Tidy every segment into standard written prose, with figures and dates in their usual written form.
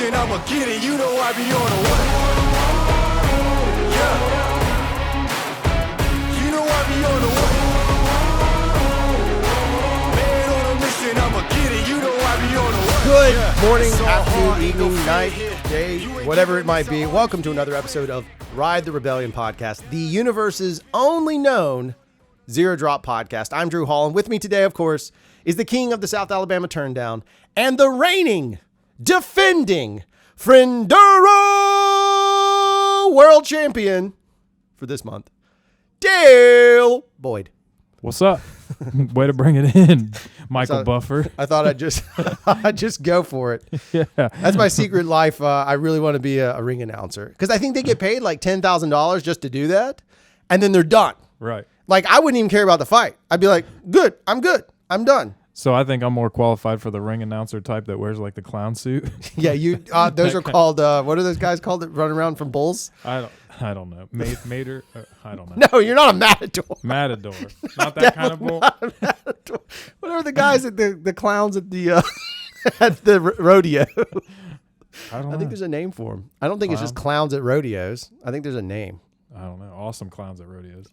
mission, I'ma get it. You know I be on a what? Yeah. You know I be on a what? Man on a mission, I'ma get it. You know I be on a what? Good morning, afternoon, evening, night, day, whatever it might be. Welcome to another episode of Ride the Rebellion podcast, the universe's only known Zero Drop podcast. I'm Drew Hall, and with me today, of course, is the king of the South Alabama Turndown and the reigning, defending Frenduro world champion for this month, Dale Boyd. What's up? Way to bring it in, Michael Buffer. I thought I'd just go for it. Yeah, that's my secret life. I really want to be a ring announcer because I think they get paid like $10,000 just to do that, and then they're done. Right. Like I wouldn't even care about the fight. I'd be like, good, I'm done. So I think I'm more qualified for the ring announcer type that wears like the clown suit. Yeah, you. Those are called. What are those guys called that run around from bulls? I don't know. Mater? I don't know. No, you're not a matador. Matador. Not that kind of bull. Whatever the guys at the clowns at the at the rodeo. I think there's a name for them. I don't think it's just clowns at rodeos. I think there's a name. I don't know. Awesome clowns at rodeos.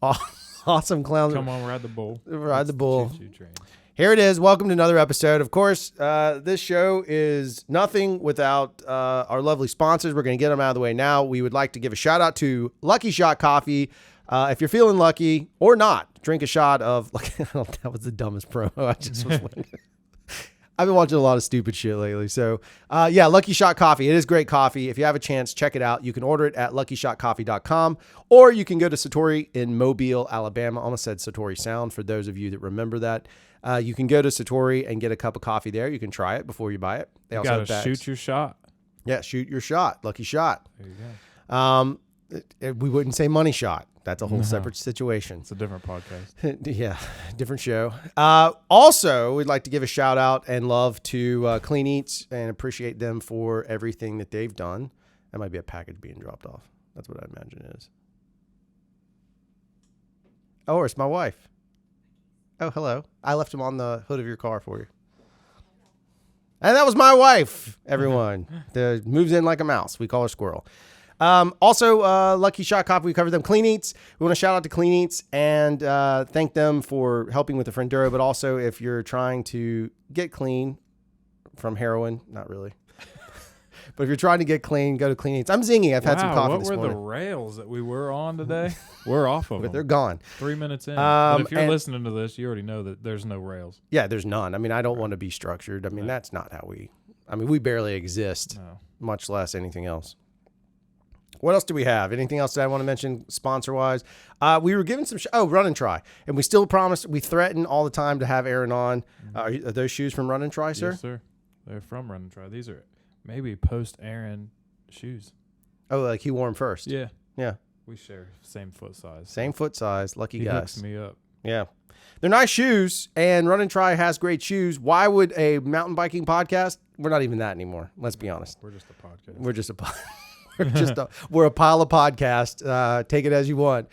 Awesome clowns. Come on, ride the bull. Ride the bull. Choo-choo train. Here it is. Welcome to another episode. Of course, this show is nothing without our lovely sponsors. We're going to get them out of the way now. We would like to give a shout out to Lucky Shot Coffee. If you're feeling lucky or not, drink a shot of. That was the dumbest promo. I just was like, I've been watching a lot of stupid shit lately. So, yeah, Lucky Shot Coffee. It is great coffee. If you have a chance, check it out. You can order it at luckyshotcoffee.com, or you can go to Satori in Mobile, Alabama. I almost said Satori Sound for those of you that remember that. You can go to Satori and get a cup of coffee there. You can try it before you buy it. They also have bags. Shoot your shot. Yeah, shoot your shot. Lucky Shot. There you go. We wouldn't say money shot. That's a whole separate situation. It's a different podcast. Yeah, different show. Also, we'd like to give a shout out and love to Clean Eats and appreciate them for everything that they've done. That might be a package being dropped off. That's what I imagine it is. Oh, it's my wife. Oh, hello. I left him on the hood of your car for you. And that was my wife, everyone. That moves in like a mouse. We call her Squirrel. Also, Lucky Shot Coffee, we covered them. Clean Eats, we want to shout out to Clean Eats and thank them for helping with the Frenduro, but also if you're trying to get clean from heroin, not really. But if you're trying to get clean, go to Clean Eats. I'm zingy. I've had some coffee this morning. What were the rails that we were on today? We're off of them. But they're gone. 3 minutes in. But if you're listening to this, you already know that there's no rails. Yeah, there's none. I mean, I don't want to be structured. I mean, that's not how we barely exist, much less anything else. What else do we have? Anything else that I want to mention sponsor-wise? We were given some Run and Try. And we still promise, we threaten all the time to have Aaron on. Are those shoes from Run and Try, sir? Yes, sir. They're from Run and Try. These are maybe post-Aaron shoes. Oh, like he wore them first? Yeah. Yeah. We share same foot size. Same foot size. Lucky guys. He hooks me up. Yeah. They're nice shoes, and Run and Try has great shoes. Why would a mountain biking podcast? We're not even that anymore. Let's be honest. We're just a podcast. We're a pile of podcasts. Take it as you want.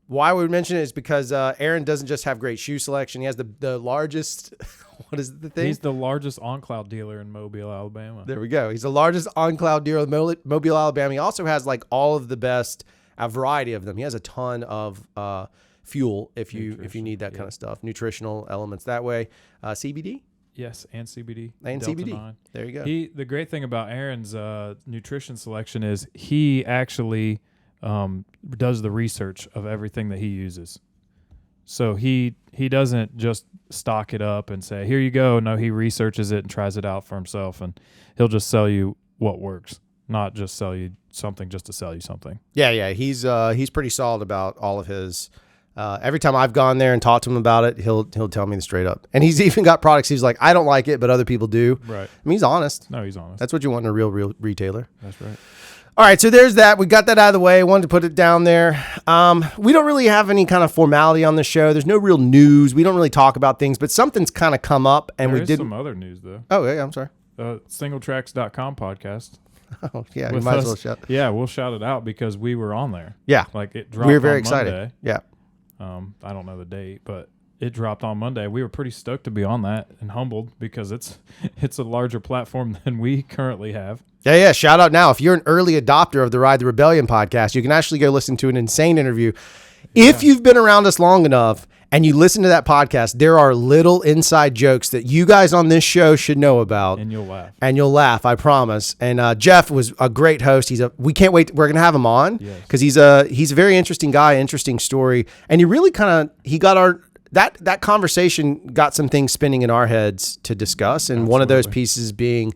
Why we mention it is because Aaron doesn't just have great shoe selection. He has the largest. What is the thing? He's the largest on-cloud dealer in Mobile, Alabama. There we go. He's the largest on-cloud dealer in Mobile, Alabama. He also has like all of the best, a variety of them. He has a ton of fuel if you need that kind of stuff. Nutritional elements that way. CBD. Yes, and CBD. And Delta CBD. 9. There you go. The great thing about Aaron's nutrition selection is he actually does the research of everything that he uses. So he doesn't just stock it up and say, here you go. No, he researches it and tries it out for himself, and he'll just sell you what works, not just sell you something just to sell you something. Yeah. He's pretty solid about all of his. Every time I've gone there and talked to him about it, he'll tell me straight up. And he's even got products. He's like, I don't like it, but other people do. Right. I mean, he's honest. No, he's honest. That's what you want in a real retailer. That's right. All right, so there's that. We got that out of the way. Wanted to put it down there. We don't really have any kind of formality on the show. There's no real news. We don't really talk about things, but something's kind of come up, and there we did some other news though. Oh, yeah, I'm sorry. Singletracks.com podcast. Oh, yeah, we might as well shout. Yeah, we'll shout it out because we were on there. Yeah, like it dropped. We were very on excited. Monday. Yeah. I don't know the date, but it dropped on Monday. We were pretty stoked to be on that and humbled because it's a larger platform than we currently have. Yeah. Shout out now. If you're an early adopter of the Ride the Rebellion podcast, you can actually go listen to an insane interview. Yeah. If you've been around us long enough and you listen to that podcast, there are little inside jokes that you guys on this show should know about. And you'll laugh. And you'll laugh, I promise. And Jeff was a great host. We can't wait. We're going to have him on because he's a very interesting guy, interesting story. And he really that conversation got some things spinning in our heads to discuss. And one of those pieces being,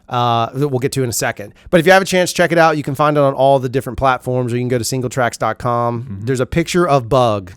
that we'll get to in a second. But if you have a chance, check it out. You can find it on all the different platforms, or you can go to singletracks.com. Mm-hmm. There's a picture of Bug.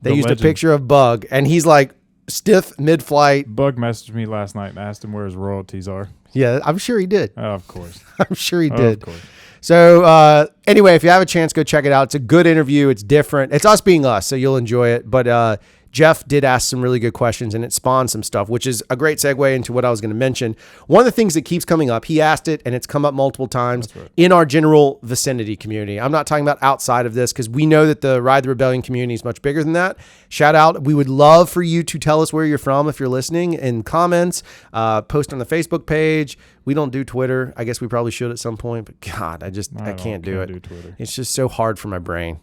They used legend. A picture of Bug, and he's like stiff mid-flight. Bug messaged me last night and asked him where his royalties are. Yeah, I'm sure he did. Oh, of course. I'm sure he did. Of course. So anyway, if you have a chance, go check it out. It's a good interview. It's different. It's us being us, so you'll enjoy it. But Jeff did ask some really good questions, and it spawned some stuff, which is a great segue into what I was going to mention. One of the things that keeps coming up, he asked it, and it's come up multiple times in our general vicinity community. I'm not talking about outside of this because we know that the Ride the Rebellion community is much bigger than that. Shout out. We would love for you to tell us where you're from if you're listening in comments, post on the Facebook page. We don't do Twitter. I guess we probably should at some point, but God, I can't do it. It's just so hard for my brain.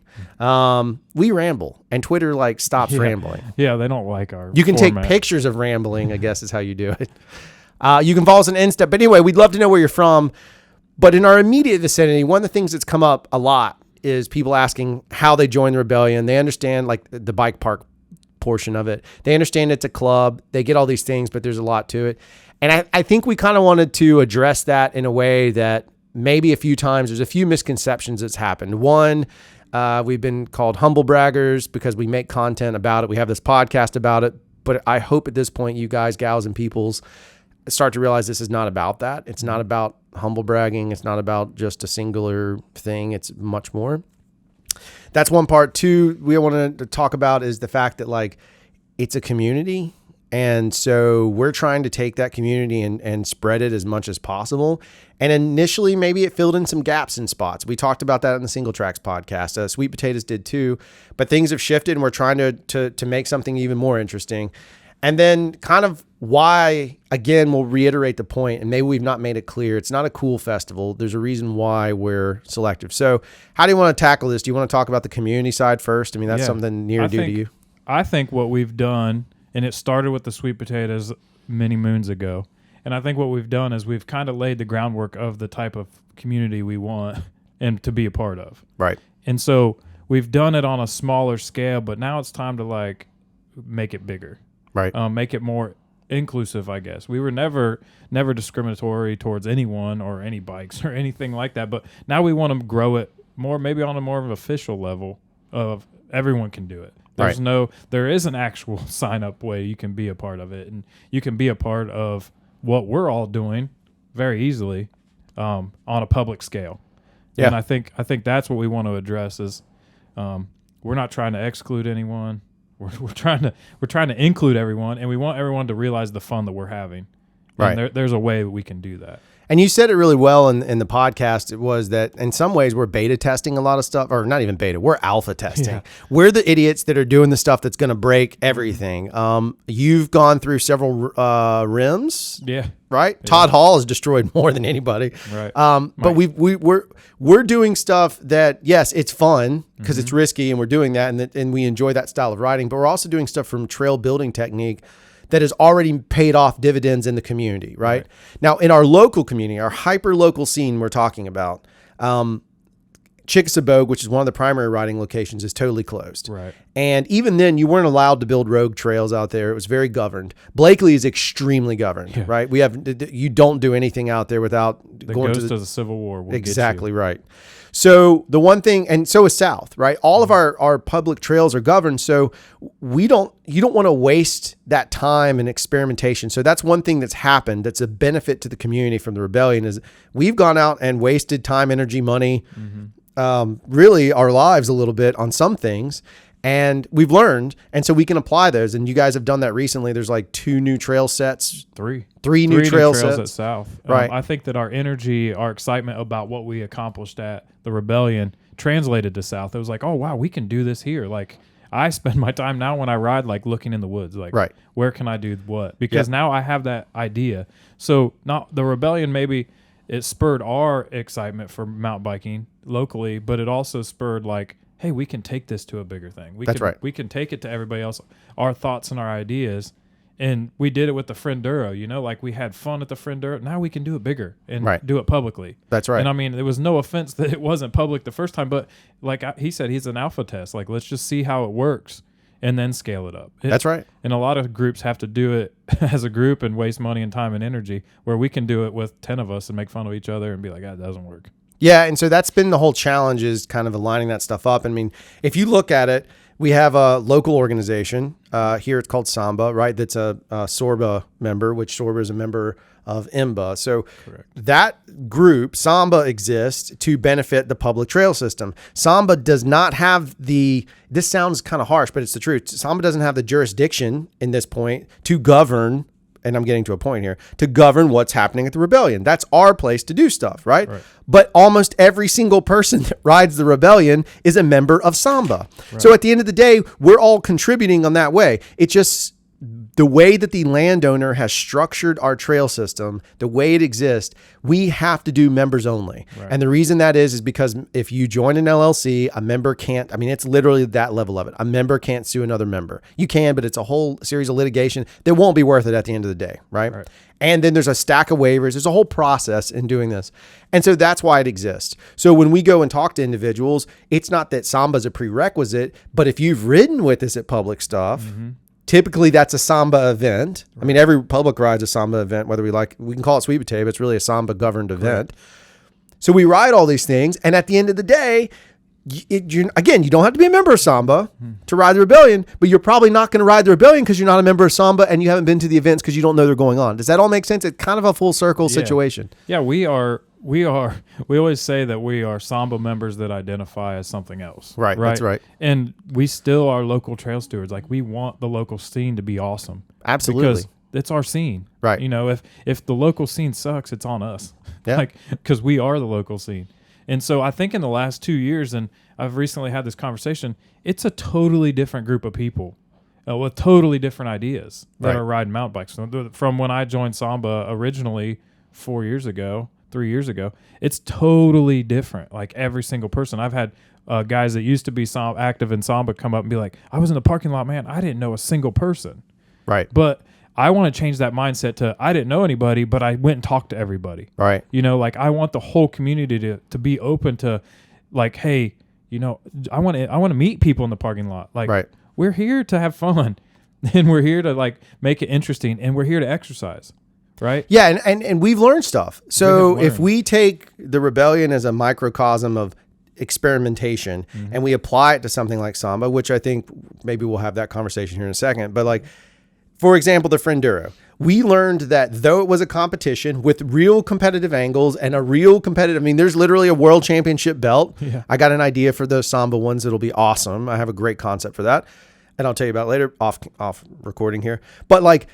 We ramble, and Twitter stops rambling. Yeah, they don't like our You can format. take pictures of rambling, I guess is how you do it. You can follow us on Insta. But anyway, we'd love to know where you're from. But in our immediate vicinity, one of the things that's come up a lot is people asking how they join the rebellion. They understand the bike park portion of it. They understand it's a club. They get all these things, but there's a lot to it. And I think we kind of wanted to address that in a way that maybe a few times there's a few misconceptions that's happened. One, we've been called humble braggers because we make content about it. We have this podcast about it. But I hope at this point you guys, gals, and peoples start to realize this is not about that. It's not about humble bragging. It's not about just a singular thing. It's much more. That's one part. Two, we want to talk about is the fact that it's a community. And so we're trying to take that community and spread it as much as possible. And initially, maybe it filled in some gaps in spots. We talked about that in the Single Tracks podcast. Sweet Potatoes did too. But things have shifted, and we're trying to make something even more interesting. And then kind of why, again, we'll reiterate the point, and maybe we've not made it clear. It's not a cool festival. There's a reason why we're selective. So how do you want to tackle this? Do you want to talk about the community side first? I mean, that's something near and dear to you. I think what we've done, and it started with the Sweet Potatoes many moons ago. And I think what we've done is we've kind of laid the groundwork of the type of community we want and to be a part of. Right. And so we've done it on a smaller scale, but now it's time to make it bigger. Right. Make it more inclusive, I guess. We were never discriminatory towards anyone or any bikes or anything like that. But now we want to grow it more, maybe on a more of an official level of everyone can do it. There is an actual sign up way you can be a part of it, and you can be a part of what we're all doing very easily on a public scale. Yeah. And I think that's what we want to address is we're not trying to exclude anyone. We're trying to include everyone, and we want everyone to realize the fun that we're having. Right. And there's a way we can do that. And you said it really well in the podcast. It was that in some ways we're beta testing a lot of stuff, or not even beta, we're alpha testing. Yeah. We're the idiots that are doing the stuff that's going to break everything. You've gone through several rims. Yeah. Right. Yeah. Todd Hall has destroyed more than anybody. Right. But we're doing stuff that, yes, it's fun because it's risky, and we're doing that, and we enjoy that style of riding. But we're also doing stuff from trail building technique that has already paid off dividends in the community, right? Now, in our local community, our hyper-local scene we're talking about, Chickasaw, which is one of the primary riding locations, is totally closed. Right. And even then, you weren't allowed to build rogue trails out there. It was very governed. Blakely is extremely governed, right? You don't do anything out there without going to the Civil War. Exactly right. So the one thing, and so is South, right? All of our public trails are governed. So you don't want to waste that time and experimentation. So that's one thing that's happened. That's a benefit to the community from the rebellion is we've gone out and wasted time, energy, money, really our lives a little bit on some things. And we've learned, and so we can apply those. And you guys have done that recently. There's 2 new trail sets. Three new trails at South. Right. I think that our energy, our excitement about what we accomplished at the Rebellion translated to South. It was oh, wow, we can do this here. I spend my time now when I ride, like looking in the woods, like Right. where can I do what? Because now I have that idea. So not the Rebellion, maybe it spurred our excitement for mountain biking locally, but it also spurred like, hey, we can take this to a bigger thing. That's right. We can take it to everybody else, our thoughts and our ideas. And we did it with the Frienduro, you know, like we had fun at the Frienduro. Now we can do it bigger and do it publicly. That's right. And I mean, there was no offense that it wasn't public the first time, but like he said, he's an alpha test. Like, let's just see how it works and then scale it up. That's right. And a lot of groups have to do it as a group and waste money and time and energy, where we can do it with 10 of us and make fun of each other and be like, that doesn't work. Yeah, and so that's been the whole challenge, is kind of aligning that stuff up. I mean, if you look at it, we have a local organization here. It's called Samba, right? That's a Sorba member, which Sorba is a member of IMBA. So that group, Samba, exists to benefit the public trail system. Samba does not have this sounds kind of harsh, but it's the truth. Samba doesn't have the jurisdiction in this point to govern, and I'm getting to a point here, to govern what's happening at the Rebellion. That's our place to do stuff, right? But almost every single person that rides the Rebellion is a member of Samba. So at the end of the day, we're all contributing on that way. It's just the way that the landowner has structured our trail system, the way it exists, we have to do members only. And the reason that is because if you join an LLC, a member can't, I mean, it's literally that level of it. A member can't sue another member. You can, but it's a whole series of litigation that won't be worth it at the end of the day, right? And then there's a stack of waivers. There's a whole process in doing this. And so that's why it exists. So when we go and talk to individuals, it's not that Samba's a prerequisite, but if you've ridden with us at public stuff, typically that's a Samba event. I mean, every public ride's a Samba event, whether we can call it sweet potato, but it's really a Samba governed event. So we ride all these things. And at the end of the day, you don't have to be a member of Samba to ride the Rebellion, but you're probably not going to ride the Rebellion because you're not a member of Samba and you haven't been to the events because you don't know they're going on. Does that all make sense? It's kind of a full circle situation. Yeah, we always say that we are Samba members that identify as something else. Right. That's right. And we still are local trail stewards. Like, we want the local scene to be awesome. Absolutely. Because it's our scene. Right. You know, if the local scene sucks, it's on us. Yeah. Like, because we are the local scene. And so I think in the last 2 years, and I've recently had this conversation, it's a totally different group of people with totally different ideas that are riding mountain bikes. So from when I joined Samba originally 3 years ago, it's totally different. Like, every single person. I've had guys that used to be active in Samba come up and be like, I was in the parking lot, man, I didn't know a single person. Right. But I want to change that mindset to, I didn't know anybody, but I went and talked to everybody. Right. You know, like, I want the whole community to be open to, like, hey, you know, I want to meet people in the parking lot. Like, we're here to have fun, and we're here to, like, make it interesting, and we're here to exercise. Right. Yeah. And we've learned stuff. So if we take the Rebellion as a microcosm of experimentation and we apply it to something like Samba, which I think maybe we'll have that conversation here in a second. But, like, for example, the Frienduro, we learned that though it was a competition with real competitive angles and a real competitive, I mean, there's literally a world championship belt. Yeah. I got an idea for those Samba ones. That'll be awesome. I have a great concept for that. And I'll tell you about it later off recording here. But, like,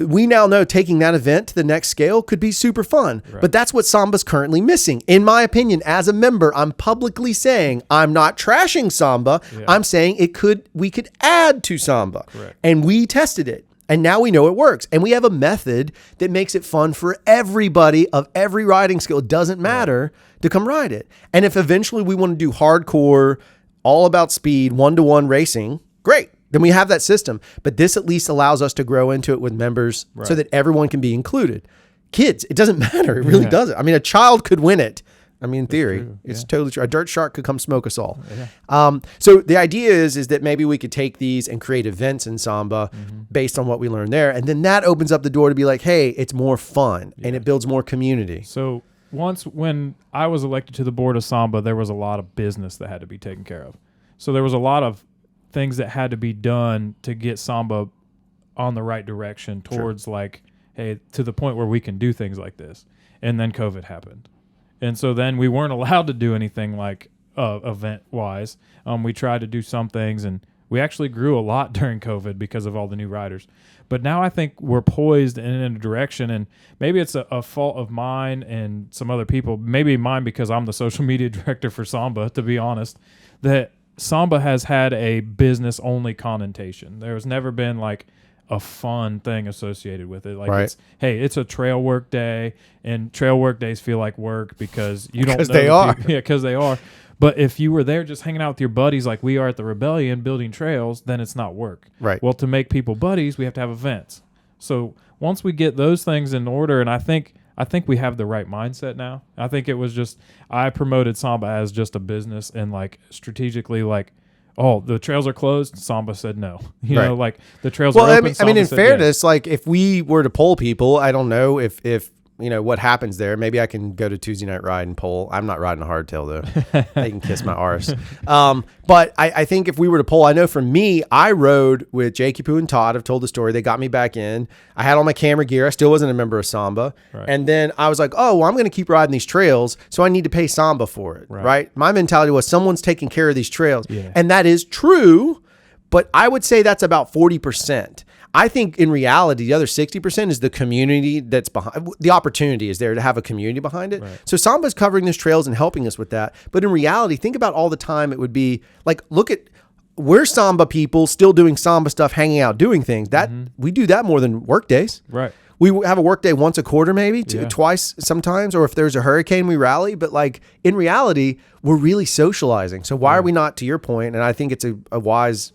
we now know taking that event to the next scale could be super fun, but that's what Samba's currently missing. In my opinion, as a member, I'm publicly saying I'm not trashing Samba. I'm saying we could add to Samba. And we tested it. And now we know it works. And we have a method that makes it fun for everybody of every riding skill. It doesn't matter to come ride it. And if eventually we want to do hardcore, all about speed, one-to-one racing, great. Then we have that system. But this at least allows us to grow into it with members so that everyone can be included. Kids, it doesn't matter. It really doesn't. I mean, a child could win it. I mean, in theory, it's totally true. A dirt shark could come smoke us all. So the idea is that maybe we could take these and create events in Samba based on what we learned there. And then that opens up the door to be like, hey, it's more fun and it builds more community. So when I was elected to the board of Samba, there was a lot of business that had to be taken care of. So there was a lot of things that had to be done to get Samba on the right direction towards like, hey, to the point where we can do things like this. And then COVID happened. And so then we weren't allowed to do anything like event-wise. We tried to do some things, and we actually grew a lot during COVID because of all the new riders. But now I think we're poised in a direction, and maybe it's a fault of mine and some other people, maybe mine because I'm the social media director for Samba, to be honest, that Samba has had a business only connotation. There's never been like a fun thing associated with it. Like Right. it's a trail work day, and trail work days feel like work because you don't know 'Cause they the are. people- yeah, because they are. But if you were there just hanging out with your buddies like we are at the Rebellion building trails, then it's not work. Right. Well, to make people buddies, we have to have events. So once we get those things in order, and I think we have the right mindset now. I think it was just I promoted Samba as just a business and like strategically like, oh, the trails are closed. Samba said no. You know, like the trails Well, are open. I mean, in Samba said fairness, yes. like if we were to poll people, I don't know if you know what happens there. Maybe I can go to Tuesday Night Ride and poll. I'm not riding a hardtail though. They can kiss my arse. But I think if we were to poll, I know for me, I rode with Jake Poo and Todd. I've told the story. They got me back in. I had all my camera gear. I still wasn't a member of Samba. Right. And then I was like, oh, well, I'm going to keep riding these trails, so I need to pay Samba for it. Right. My mentality was someone's taking care of these trails. Yeah. And that is true. But I would say that's about 40%. I think in reality, the other 60% is the community that's behind. The opportunity is there to have a community behind it. Right. So Samba's covering these trails and helping us with that. But in reality, think about all the time it would be like, look at, we're Samba people still doing Samba stuff, hanging out, doing things. That we do that more than work days. Right. We have a work day once a quarter, maybe Yeah. twice sometimes, or if there's a hurricane, we rally. But like in reality, we're really socializing. So why are we not, to your point, and I think it's a wise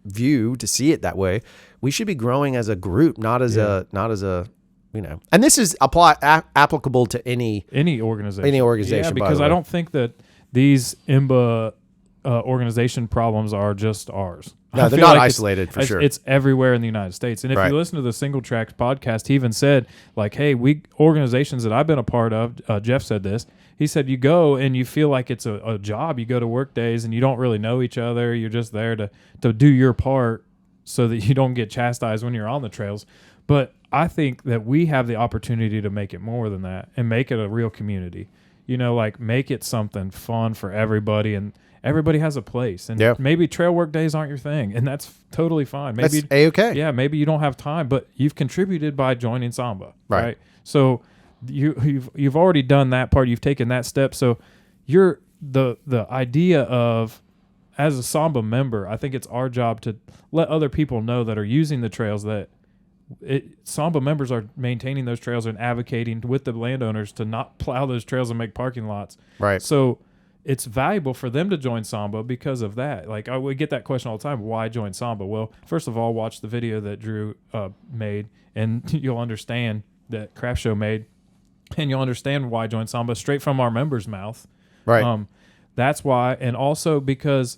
view to see it that way, we should be growing as a group, not as a you know. And this is applicable to any organization. organization, Yeah, by because the I way. don't think that these IMBA organization problems are just ours. No, I they're feel not like isolated, for sure. It's everywhere in the United States. And if Right. you listen to the Single Tracks podcast, he even said, like, hey, we organizations that I've been a part of, Jeff said this, he said you go and you feel like it's a job. You go to work days and you don't really know each other. You're just there to do your part so that you don't get chastised when you're on the trails. But I think that we have the opportunity to make it more than that and make it a real community. You know, like make it something fun for everybody, and everybody has a place. And Yeah. maybe trail work days aren't your thing, and that's totally fine. Maybe That's A-okay. Yeah, maybe you don't have time, but you've contributed by joining Samba, Right. right? So you've already done that part. You've taken that step. So you're the idea of, as a Samba member, I think it's our job to let other people know that are using the trails that Samba members are maintaining those trails and advocating with the landowners to not plow those trails and make parking lots. Right. So it's valuable for them to join Samba because of that. Like, we get that question all the time: why join Samba? Well, first of all, watch the video that Drew made, and you'll understand that Craft Show made, and you'll understand why join Samba straight from our members' mouth. Right. That's why, and also because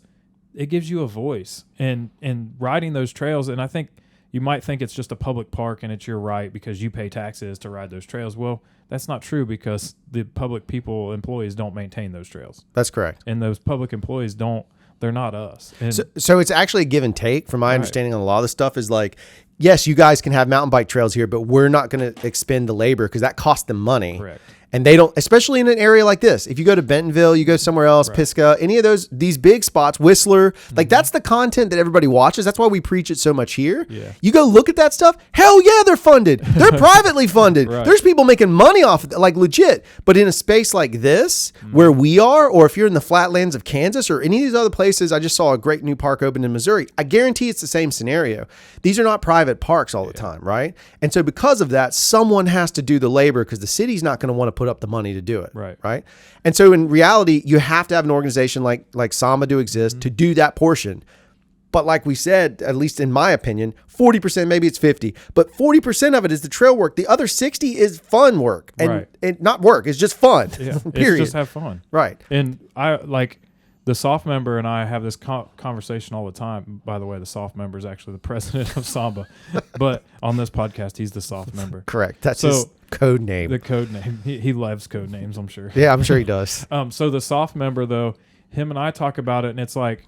it gives you a voice and riding those trails. And I think you might think it's just a public park and it's your right because you pay taxes to ride those trails. Well, that's not true, because the public employees don't maintain those trails. That's correct. And those public employees they're not us. And So it's actually a give and take. From my understanding on a lot of the stuff is like, yes, you guys can have mountain bike trails here, but we're not going to expend the labor because that costs them money. Correct. And they don't, especially in an area like this. If you go to Bentonville, you go somewhere else, Pisgah, any of these big spots, Whistler, like that's the content that everybody watches. That's why we preach it so much here. Yeah. You go look at that stuff. Hell yeah, they're funded. They're privately funded. Right. There's people making money off of it, like legit. But in a space like this, where we are, or if you're in the flatlands of Kansas or any of these other places, I just saw a great new park open in Missouri. I guarantee it's the same scenario. These are not private parks all the time, right? And so because of that, someone has to do the labor because the city's not going to want to put up the money to do it. Right. And so in reality, you have to have an organization like Samba to exist to do that portion. But like we said, at least in my opinion, 40%, maybe it's 50, but 40% of it is the trail work. The other 60 is fun work and not work. It's just fun. Yeah, Period. it's just have fun. Right. And I like the soft member and I have this conversation all the time. By the way, the soft member is actually the president of Samba, but on this podcast, he's the soft member. Correct. That's his code name. The code name. He loves code names, I'm sure. Yeah, I'm sure he does. So the soft member, though, him and I talk about it, and it's like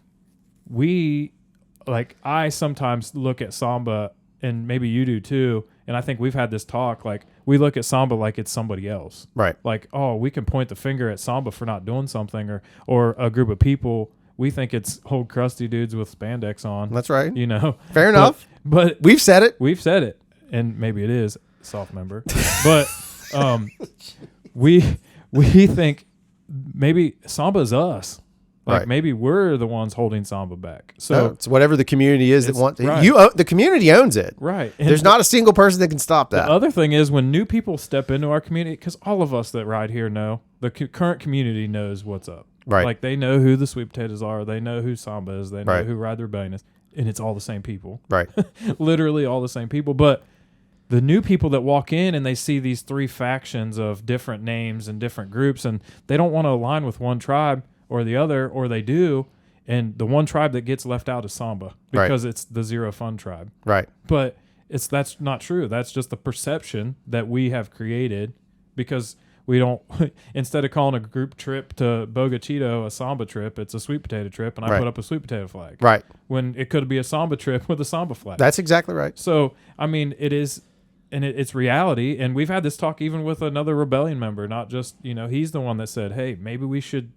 I sometimes look at Samba, and maybe you do too, and I think we've had this talk, like we look at Samba like it's somebody else. Right. Like, oh, we can point the finger at Samba for not doing something, or a group of people. We think it's old crusty dudes with spandex on. That's right. You know. Fair enough. But We've said it. We've said it, and maybe it is soft member, but we think maybe Samba's us. Like Right. maybe we're the ones holding Samba back. So No, it's whatever the community is that It's- wants. right. The community owns it. right. And There's not a single person that can stop the that. other thing is when new people step into our community, because all of us that ride here know the current community knows what's up. Right. Like they know who the Sweet Potatoes are. They know who Samba is. They know Right. who Ride the Rebellion is. And it's all the same people. Right. Literally all the same people. But the new people that walk in and they see these three factions of different names and different groups, and they don't want to align with one tribe or the other, or they do. And the one tribe that gets left out is Samba because it's the Zero Fun tribe. Right. But that's not true. That's just the perception that we have created because we don't, instead of calling a group trip to Boga Cheeto a Samba trip, it's a sweet potato trip, and I Right. put up a sweet potato flag. Right. When it could be a Samba trip with a Samba flag. That's exactly right. So, I mean, it is, and it's reality. And we've had this talk even with another Rebellion member, not just, he's the one that said, hey, maybe we should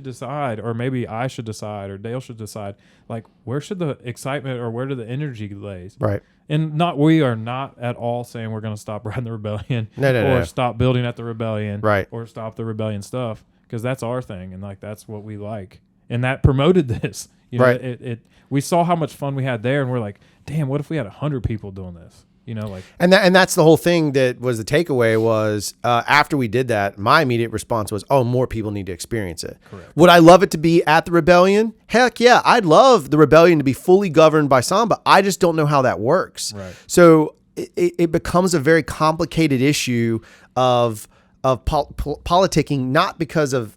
decide, or maybe I should decide, or Dale should decide, like, where should the excitement or where do the energy lays? Right. And we are not at all saying we're going to stop riding the Rebellion or stop building at the Rebellion Right. or stop the Rebellion stuff, because that's our thing. And like, that's what we like. And that promoted this, Right. We saw how much fun we had there, and we're like, damn, what if we had 100 people doing this? And that's the whole thing that was the takeaway was after we did that, my immediate response was, oh, more people need to experience it. Correct. Would I love it to be at the Rebellion? Heck yeah. I'd love the Rebellion to be fully governed by Samba. I just don't know how that works. Right. So it becomes a very complicated issue of politicking, not because of,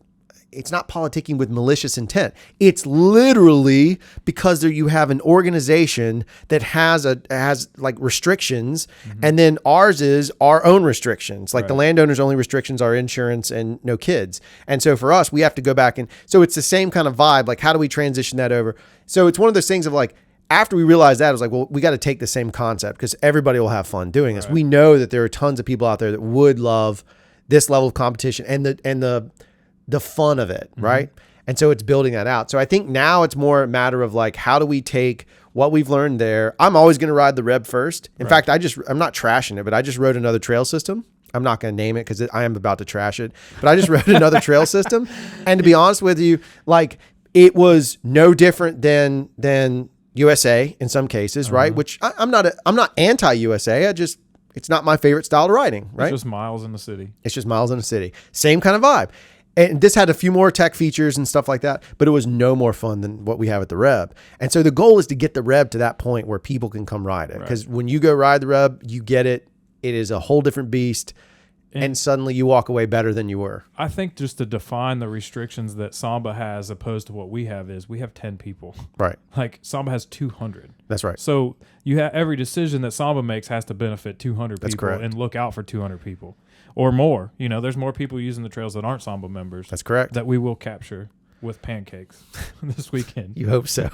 it's not politicking with malicious intent. It's literally because you have an organization that has like restrictions, and then ours is our own restrictions. Like the landowner's only restrictions are insurance and no kids. And so for us, we have to go back, and so it's the same kind of vibe. Like, how do we transition that over? So it's one of those things of like, after we realized that, it was like, well, we got to take the same concept because everybody will have fun doing this. We know that there are tons of people out there that would love this level of competition and the fun of it, right? And so it's building that out. So I think now it's more a matter of like, how do we take what we've learned there? I'm always going to ride the Reb first. In fact, I'm not trashing it, but I just wrote another trail system. I'm not going to name it because I am about to trash it, but I just wrote another trail system. And to be honest with you, like, it was no different than USA in some cases, right? Which I'm not anti-USA. It's not my favorite style of riding, right? It's just miles in the city. It's just miles in the city. Same kind of vibe. And this had a few more tech features and stuff like that, but it was no more fun than what we have at the Reb. And so the goal is to get the Reb to that point where people can come ride it. Because when you go ride the Reb, you get it. It is a whole different beast. And suddenly you walk away better than you were. I think just to define the restrictions that Samba has opposed to what we have is we have 10 people. Right. Like Samba has 200. That's right. So you have every decision that Samba makes has to benefit 200 That's people correct. and look out for 200 people or more. There's more people using the trails that aren't Samba members. That's correct. That we will capture with pancakes this weekend. You hope so.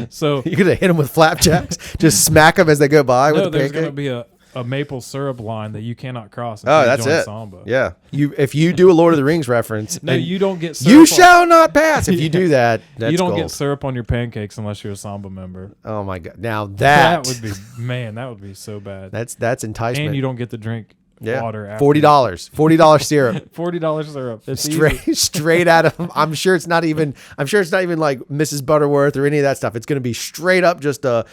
So You're going to hit them with flapjacks? Just smack them as they go by with the there's going to pancake? be a maple syrup line that you cannot cross. Oh, that's join it. Samba. Yeah. If you do a Lord of the Rings reference. No, and you don't get syrup. You shall not pass. If you do that, that's you don't gold. get syrup on your pancakes unless you're a Samba member. Oh my God. Now that would be, that would be so bad. that's enticement. And you don't get to drink water after. $40 syrup. $40 syrup. It's Straight out of, I'm sure it's not even like Mrs. Butterworth or any of that stuff. It's going to be straight up just a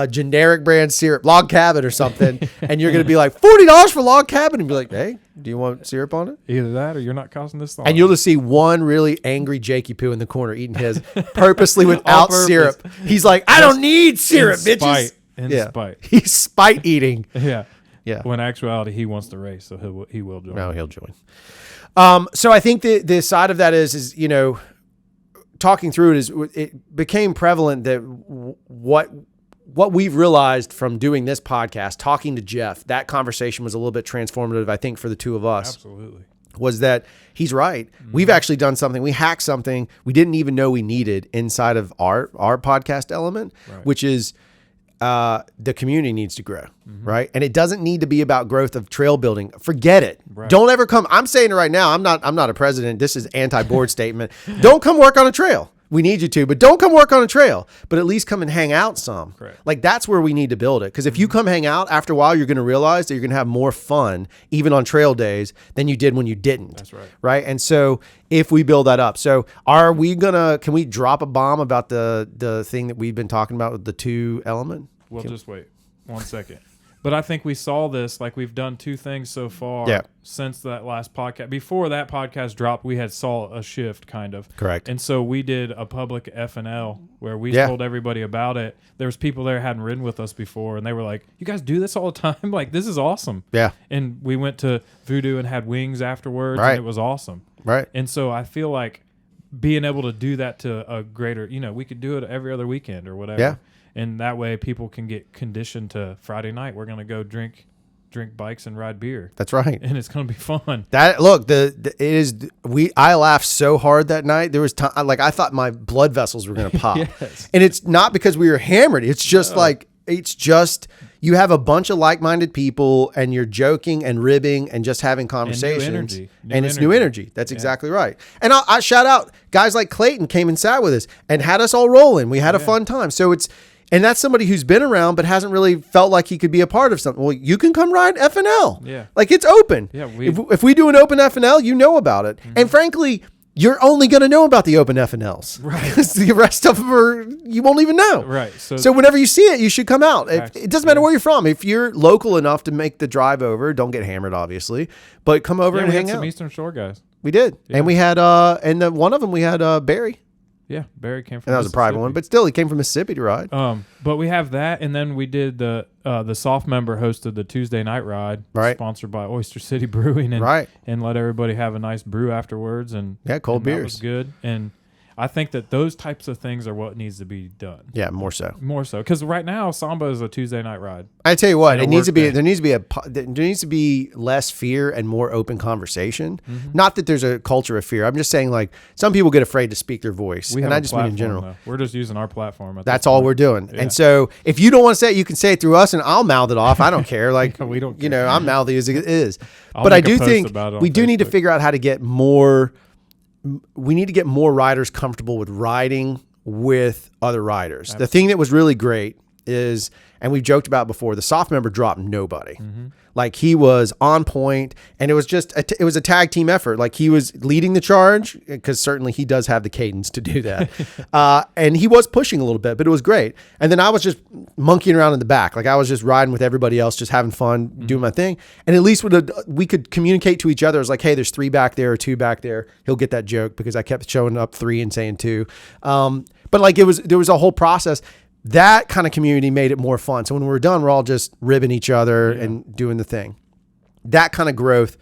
generic brand syrup, Log Cabin or something. And you're going to be like, $40 for Log Cabin. And be like, hey, do you want syrup on it? Either that or you're not causing this song. And you'll just see one really angry Jakey Poo in the corner eating his purposely without purpose. syrup. He's like, I don't need syrup, bitches. In spite. He's spite eating. Yeah. Yeah. When in actuality, he wants to race, so he will join. No, he'll join. So I think the side of that is talking through it became prevalent that what we've realized from doing this podcast, talking to Jeff, that conversation was a little bit transformative, I think, for the two of us. Absolutely. Was that he's right. We've actually done something. We hacked something we didn't even know we needed inside of our podcast element, which is the community needs to grow, right? And it doesn't need to be about growth of trail building. Forget it. Right. Don't ever come. I'm saying it right now. I'm not a president. This is anti-board statement. Don't come work on a trail we need you to, but don't come work on a trail, but at least come and hang out some. Correct. Like that's where we need to build it. Because if you come hang out, after a while, you're going to realize that you're going to have more fun, even on trail days, than you did when you didn't. That's right. Right. And so if we build that up, so can we drop a bomb about the thing that we've been talking about with the 2 element? We'll just wait 1 second. But I think we saw this, like we've done 2 things so far since that last podcast. Before that podcast dropped, we had saw a shift kind of. Correct. And so we did a public F&L where we told everybody about it. There was people there who hadn't ridden with us before, and they were like, you guys do this all the time? Like, this is awesome. Yeah. And we went to Voodoo and had wings afterwards, Right. and it was awesome. Right. And so I feel like being able to do that to a greater, we could do it every other weekend or whatever. Yeah. And that way people can get conditioned to Friday night. We're going to go drink bikes and ride beer. That's right. And it's going to be fun. I laughed so hard that night. There was time, like I thought my blood vessels were going to pop. Yes. And it's not because we were hammered. It's just you have a bunch of like-minded people and you're joking and ribbing and just having conversations. And it's new energy. That's exactly right. And I shout out guys like Clayton came and sat with us and had us all rolling. We had a fun time. So and that's somebody who's been around but hasn't really felt like he could be a part of something. Well, you can come ride F&L. Yeah. Like it's open. Yeah, if we do an open F&L, you know about it. Mm-hmm. And frankly, you're only going to know about the open F&Ls. Right. Because the rest of them you won't even know. Right. So whenever you see it, you should come out. It doesn't matter where you're from. If you're local enough to make the drive over, don't get hammered, obviously, but come over and hang out. We had some Eastern Shore guys. We did. Yeah. And we had, one of them, we had Barry. Yeah, Barry came from and that was a private one, but still, he came from Mississippi to ride. But we have that, and then we did the soft member hosted the Tuesday night ride, sponsored by Oyster City Brewing, and let everybody have a nice brew afterwards, and cold beers. That was good, and I think that those types of things are what needs to be done. Yeah, more so, because right now Samba is a Tuesday night ride. I tell you what, there needs to be less fear and more open conversation. Mm-hmm. Not that there's a culture of fear. I'm just saying, like, some people get afraid to speak their voice, and I just mean in general. Though. We're just using our platform. That's all we're doing. Yeah. And so, if you don't want to say it, you can say it through us, and I'll mouth it off. I don't care. Like we don't. Care. I'm mouthy as it is. But I do think we do need to figure out how to get more. We need to get more riders comfortable with riding with other riders. Absolutely. The thing that was really great is, and we've joked about before, the soft member dropped nobody. Mm-hmm. Like he was on point, and it was just it was a tag team effort. Like he was leading the charge, because certainly he does have the cadence to do that. And he was pushing a little bit, but it was great. And then I was just monkeying around in the back. Like I was just riding with everybody else, just having fun, doing my thing. And at least we could communicate to each other. It was like, hey, there's 3 back there or 2 back there. He'll get that joke because I kept showing up 3 and saying 2. But like there was a whole process. That kind of community made it more fun. So when we were done, we're all just ribbing each other and doing the thing. That kind of growth,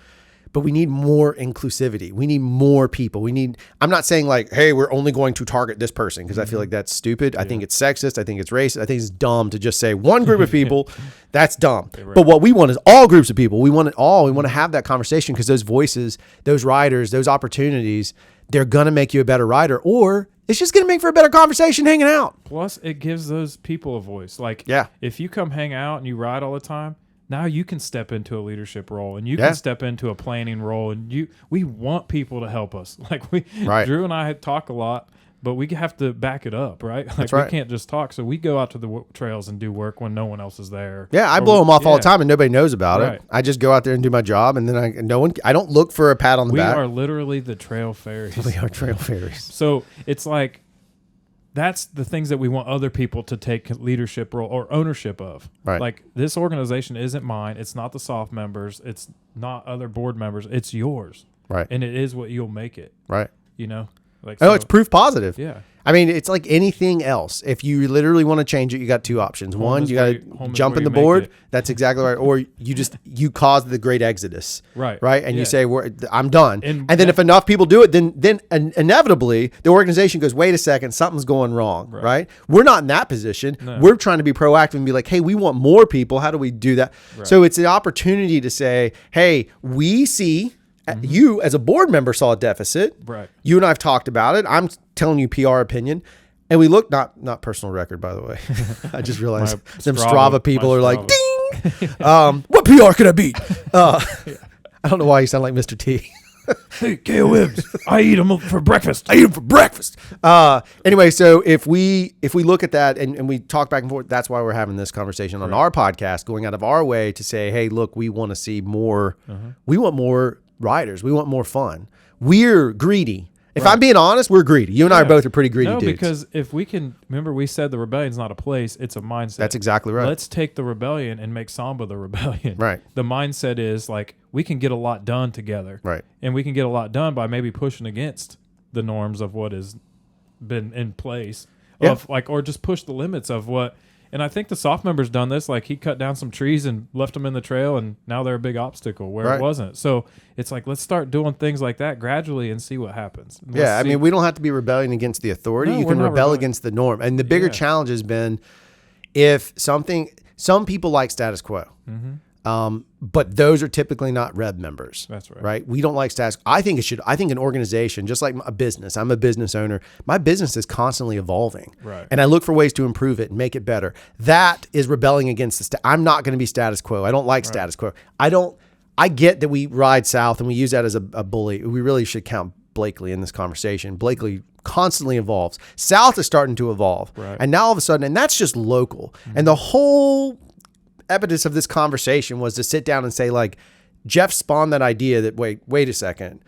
but we need more inclusivity. We need more people. I'm not saying like, hey, we're only going to target this person, because I feel like that's stupid. I think it's sexist. I think it's racist. I think it's dumb to just say one group of people. That's dumb. Right. But what we want is all groups of people. We want it all. We want to have that conversation, because those voices, those riders, those opportunities, they're going to make you a better rider, or it's just going to make for a better conversation hanging out. Plus, it gives those people a voice. Like, if you come hang out and you ride all the time, now you can step into a leadership role, and you can step into a planning role, and we want people to help us. Like Drew and I talk a lot, but we have to back it up, right? Like we can't just talk. So we go out to the trails and do work when no one else is there. Yeah, I blow them off all the time, and nobody knows about it. I just go out there and do my job, and then I don't look for a pat on the back. We are literally the trail fairies. We are trail fairies. So it's like, that's the things that we want other people to take leadership role or ownership of. Right. Like, this organization isn't mine. It's not the soft members. It's not other board members. It's yours. Right. And it is what you'll make it. Right. Like, it's proof positive. Yeah. I mean, it's like anything else. If you literally want to change it, you got 2 options. One, you got to jump in the board. That's exactly right. Or you cause the great exodus. Right. Right. And you say, I'm done. And then if enough people do it, then inevitably the organization goes, wait a second, something's going wrong. Right. We're not in that position. No. We're trying to be proactive and be like, hey, we want more people. How do we do that? Right. So it's an opportunity to say, hey, we see. Mm-hmm. You, as a board member, saw a deficit. Right. You and I have talked about it. I'm telling you PR opinion. And we look, not personal record, by the way. I just realized some Strava people are like, ding! What PR could I beat? I don't know why you sound like Mr. T. Hey, KOMs, I eat them for breakfast. I eat them for breakfast. Anyway, so if we look at that and we talk back and forth, that's why we're having this conversation on our podcast, going out of our way to say, hey, look, we want to see more. We want more riders. We want more fun. We're greedy. If I'm being honest, we're greedy. You and I are both pretty greedy dudes. Because if we can, remember we said the rebellion's not a place, it's a mindset. That's exactly right. Let's take the rebellion and make Samba the rebellion. Right. The mindset is like, we can get a lot done together. Right. And we can get a lot done by maybe pushing against the norms of what has been in place. Of like, or just push the limits of what. And I think the soft member's done this. Like he cut down some trees and left them in the trail, and now they're a big obstacle where it wasn't. So it's like, let's start doing things like that gradually and see what happens. I mean, we don't have to be rebelling against the authority. You can rebel against the norm. And the bigger challenge has been if some people like status quo. But those are typically not Reb members. That's right. Right? We don't like status. I think an organization, just like a business, I'm a business owner. My business is constantly evolving. Right. And I look for ways to improve it and make it better. That is rebelling against I'm not going to be status quo. I don't like status quo. I get that we ride south and we use that as a bully. We really should count Blakely in this conversation. Blakely constantly evolves. South is starting to evolve. Right. And now all of a sudden, and that's just local. And the whole impetus of this conversation was to sit down and say, like, Jeff spawned that idea that, wait a second.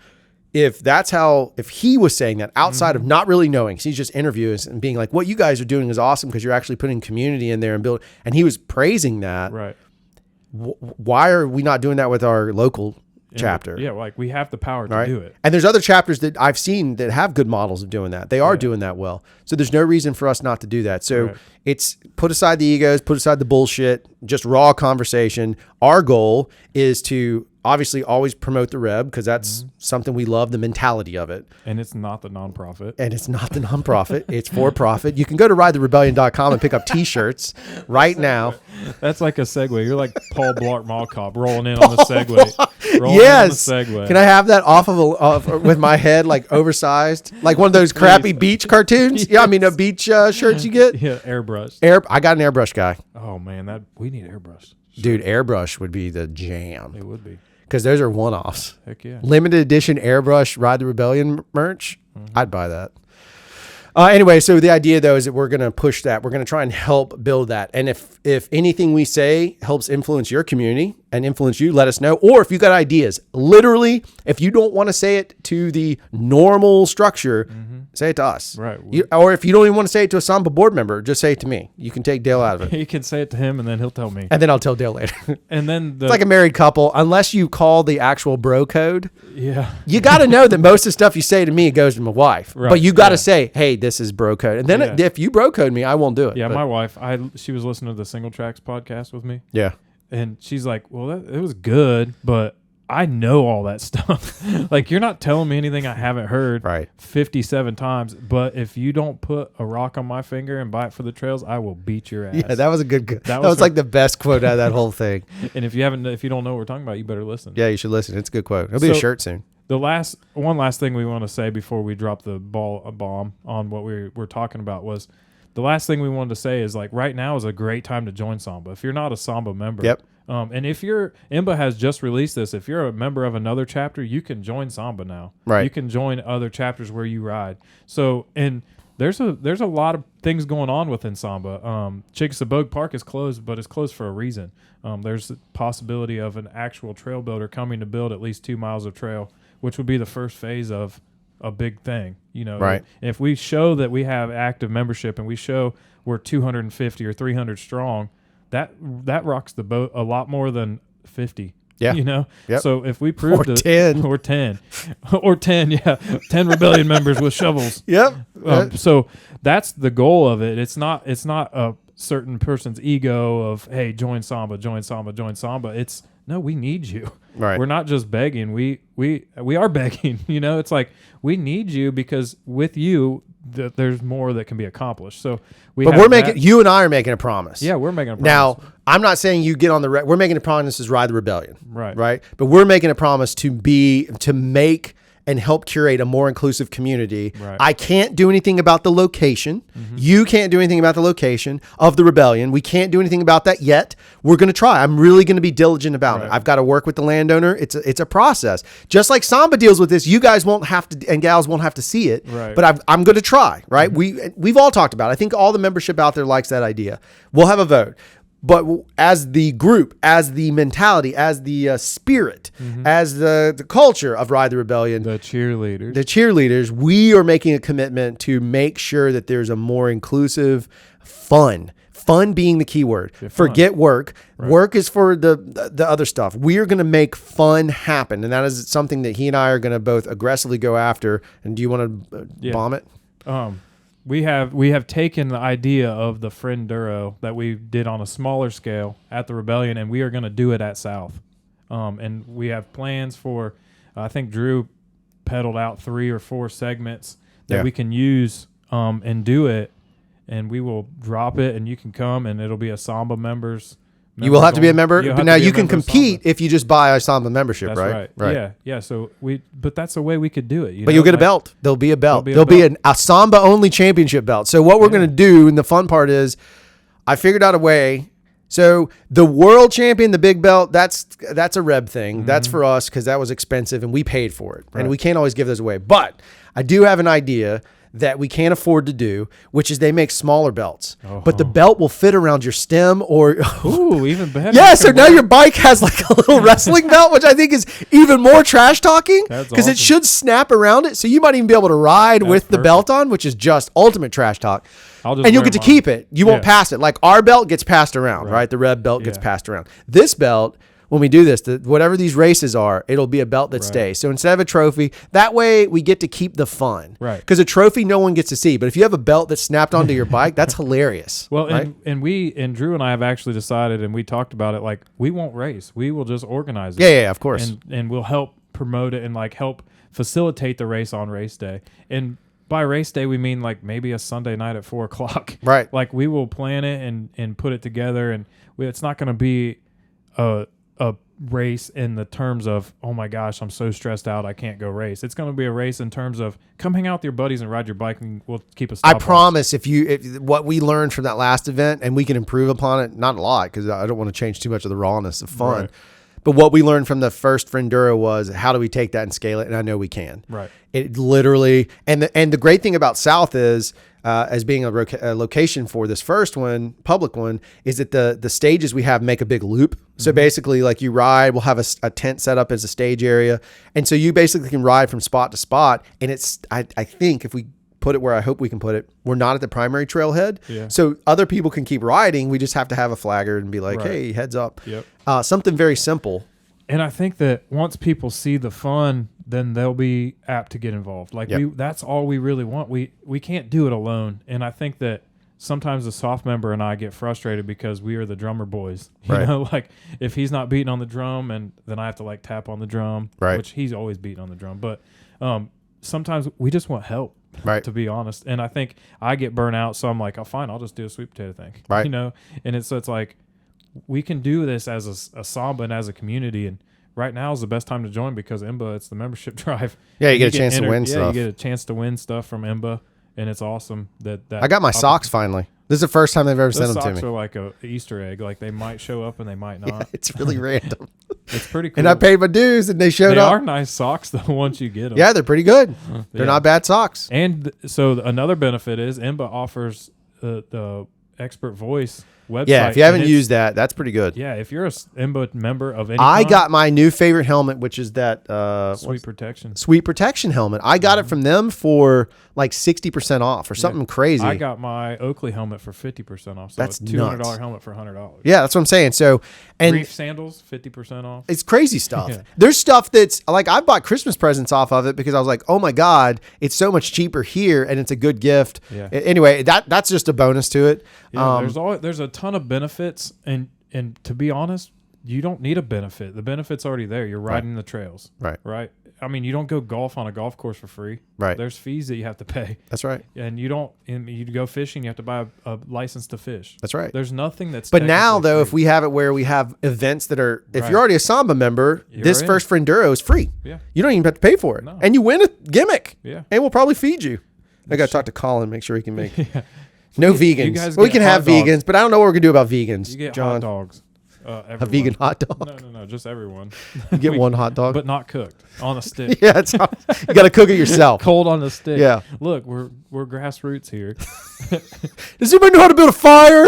If he was saying that outside of not really knowing, he's just interviewing and being like, what you guys are doing is awesome because you're actually putting community in there and he was praising that. Right. Why are we not doing that with our local chapter? Yeah, like we have the power to do it. And there's other chapters that I've seen that have good models of doing that. They are doing that well. So there's no reason for us not to do that. So it's put aside the egos, put aside the bullshit, just raw conversation. Our goal is to obviously always promote the Reb because that's something we love, the mentality of it. And it's not the nonprofit. It's for profit. You can go to RideTheRebellion.com and pick up t-shirts right now. That's like a Segway. You're like Paul Blart Mall Cop rolling in on the Segway. Yes. Can I have that off with my head like oversized, like one of those crappy beach cartoons? Yeah, I mean a beach shirts you get. Yeah, airbrush. I got an airbrush guy. Oh man, we need airbrush. Dude, airbrush would be the jam. It would be. Because those are one-offs. Heck yeah. Limited edition airbrush Ride the Rebellion merch. I'd buy that. Anyway, so the idea though is that we're going to push that. We're going to try and help build that. And if anything we say helps influence your community and influence you, let us know. Or if you got ideas, literally, if you don't want to say it to the normal structure, say it to us. Right. Or if you don't even want to say it to a Samba board member, just say it to me. You can take Dale out of it. You can say it to him and then he'll tell me. And then I'll tell Dale later. And then it's like a married couple. Unless you call the actual bro code, you got to know that most of the stuff you say to me goes to my wife. Right. But you got to say, hey, this is bro code. And then if you bro code me, I won't do it. Yeah, my wife, she was listening to the Single Tracks podcast with me. Yeah. And she's like, well, it was good, but I know all that stuff. Like, you're not telling me anything I haven't heard 57 times. But if you don't put a rock on my finger and buy it for the trails, I will beat your ass. Yeah, that was a good. That was like the best quote out of that whole thing. And if you don't know what we're talking about, you better listen. Yeah, you should listen. It's a good quote. It'll be a shirt soon. One last thing we want to say before we drop the bomb on what we're talking about was the last thing we wanted to say is, like, right now is a great time to join Samba. If you're not a Samba member, and if IMBA has just released this, if you're a member of another chapter, you can join Samba now. Right. You can join other chapters where you ride. So, and there's a lot of things going on within Samba. Chickasaw Park is closed, but it's closed for a reason. There's the possibility of an actual trail builder coming to build at least 2 miles of trail, which would be the first phase of a big thing, Right. And if we show that we have active membership and we show we're 250 or 300 strong, that rocks the boat a lot more than 50. Yeah. Yep. So if we prove or 10 or 10 or 10, 10 rebellion members with shovels. Yep. So that's the goal of it. It's not a certain person's ego of, hey, join Samba. It's, no, we need you. Right. We're not just begging. We are begging. It's like we need you because with you, there's more that can be accomplished. So you and I are making a promise. Yeah, we're making a promise. Now, I'm not saying you get on we're making a promise as Ride the Rebellion. Right. Right. But we're making a promise to make and help curate a more inclusive community. Right. I can't do anything about the location. You can't do anything about the location of the rebellion. We can't do anything about that yet. We're going to try. I'm really going to be diligent about it. I've got to work with the landowner. It's a process. Just like Samba deals with this, you guys won't have to, and gals won't have to see it, Right. but I'm going to try, right? We've all talked about it. I think all the membership out there likes that idea. We'll have a vote. But as the group, as the mentality, as the spirit, as the culture of Ride the Rebellion, The cheerleaders, we are making a commitment to make sure that there's a more inclusive, fun being the key word. Forget work. Right. Work is for the other stuff. We are going to make fun happen. And that is something that he and I are going to both aggressively go after. And do you want to bomb it? We have taken the idea of the Frienduro that we did on a smaller scale at the Rebellion, and we are going to do it at South. And we have plans for, I think Drew pedaled out 3 or 4 segments that we can use and do it, and we will drop it, and you can come, and it'll be a Samba members. You will have to be a member, but now you can compete if you just buy a Samba membership, that's right? Yeah. So but that's a way we could do it. But you'll get a belt. There'll be a belt. There'll be a Samba only championship belt. So what we're going to do, and the fun part is, I figured out a way. So the world champion, the big belt, that's a Reb thing. That's for us because that was expensive and we paid for it, and we can't always give those away. But I do have an idea that we can't afford to do, which is they make smaller belts, but the belt will fit around your stem or ooh, even better. Yeah, so now your bike has like a little wrestling belt, which I think is even more trash talking because it should snap around it. So you might even be able to ride with the belt on, which is just ultimate trash talk. And you'll get to keep it. You won't pass it. Like our belt gets passed around, right? The Reb belt gets passed around. This belt, when we do this, whatever these races are, it'll be a belt that stays. So instead of a trophy, that way we get to keep the fun. Right. Because a trophy no one gets to see. But if you have a belt that's snapped onto your bike, that's hilarious. Well, right? and Drew and I have actually decided, and we talked about it, like we won't race. We will just organize it. Yeah, of course. And we'll help promote it and like help facilitate the race on race day. And by race day, we mean like maybe a Sunday night at 4 o'clock. Right. Like we will plan it and put it together, and it's not going to be a race in the terms of, oh my gosh, I'm so stressed out, I can't go race. It's going to be a race in terms of come hang out with your buddies and ride your bike, and we'll keep a stop. I promise if what we learned from that last event, and we can improve upon it, not a lot because I don't want to change too much of the rawness of fun. Right. But what we learned from the first Frienduro was how do we take that and scale it? And I know we can. Right. It literally, and the great thing about South is, as being a location for this first one, public one, is that the stages we have make a big loop. So basically, like you ride, we'll have a tent set up as a stage area. And so you basically can ride from spot to spot. And it's, I think if we put it where I hope we can put it, we're not at the primary trailhead. Yeah. So other people can keep riding. We just have to have a flagger and be like, hey, heads up. Yep. Something very simple. And I think that once people see the fun, then they'll be apt to get involved. Like that's all we really want. We can't do it alone. And I think that sometimes the soft member and I get frustrated because we are the drummer boys. You know, like if he's not beating on the drum, and then I have to like tap on the drum, which he's always beating on the drum. But sometimes we just want help. To be honest. And I think I get burnt out, so I'm like, oh fine, I'll just do a sweet potato thing. You know? And it's like we can do this as a Samba and as a community, and right now is the best time to join because IMBA, it's the membership drive. Yeah, you get a chance to win stuff. You get a chance to win stuff from IMBA, and it's awesome that I got my socks finally. This is the first time they've ever sent them to me. Those socks are like a Easter egg. Like they might show up and they might not. Yeah, it's really random. It's pretty cool. And I paid my dues and they showed up. They are nice socks though once you get them. Yeah, they're pretty good. They're not bad socks. And so another benefit is IMBA offers the Expert Voice website. Yeah, if you haven't used that, that's pretty good. Yeah, if you're a IMBA member of any I got my new favorite helmet, which is that Sweet Protection. Sweet Protection helmet. I got it from them for like 60% off or something crazy. I got my Oakley helmet for 50% off. So that's a $200 nuts. helmet for $100. Yeah, that's what I'm saying. So, and Reef sandals, 50% off. It's crazy stuff. There's stuff that's like I bought Christmas presents off of it because I was like, oh my God, it's so much cheaper here and it's a good gift. Yeah. Anyway, that's just a bonus to it. Yeah, there's a ton of benefits, and to be honest, you don't need a benefit. The benefit's already there. You're riding the trails. Right. I mean, you don't go golf on a golf course for free. Right. There's fees that you have to pay. That's right. And you go fishing, you have to buy a license to fish. That's right. There's nothing that's But now, technically though, free. if we have it where we have events that are, if Right. you're already a Samba member, You're this in. First for Enduro is free. Yeah. You don't even have to pay for it. No. And you win a gimmick. Yeah. And we'll probably feed you. I got to talk to Colin, make sure he can make Yeah. no You vegans. guys Well, we get can have hot dogs. vegans, but I don't know what we're going to do about vegans, You get John. hot dogs. A Everyone. vegan hot dog. No, just everyone. You get one hot dog. But not cooked on a stick. Yeah, it's hot. You got to cook it yourself. Cold on the stick. Yeah. Look, we're grassroots here. Does anybody know how to build a fire?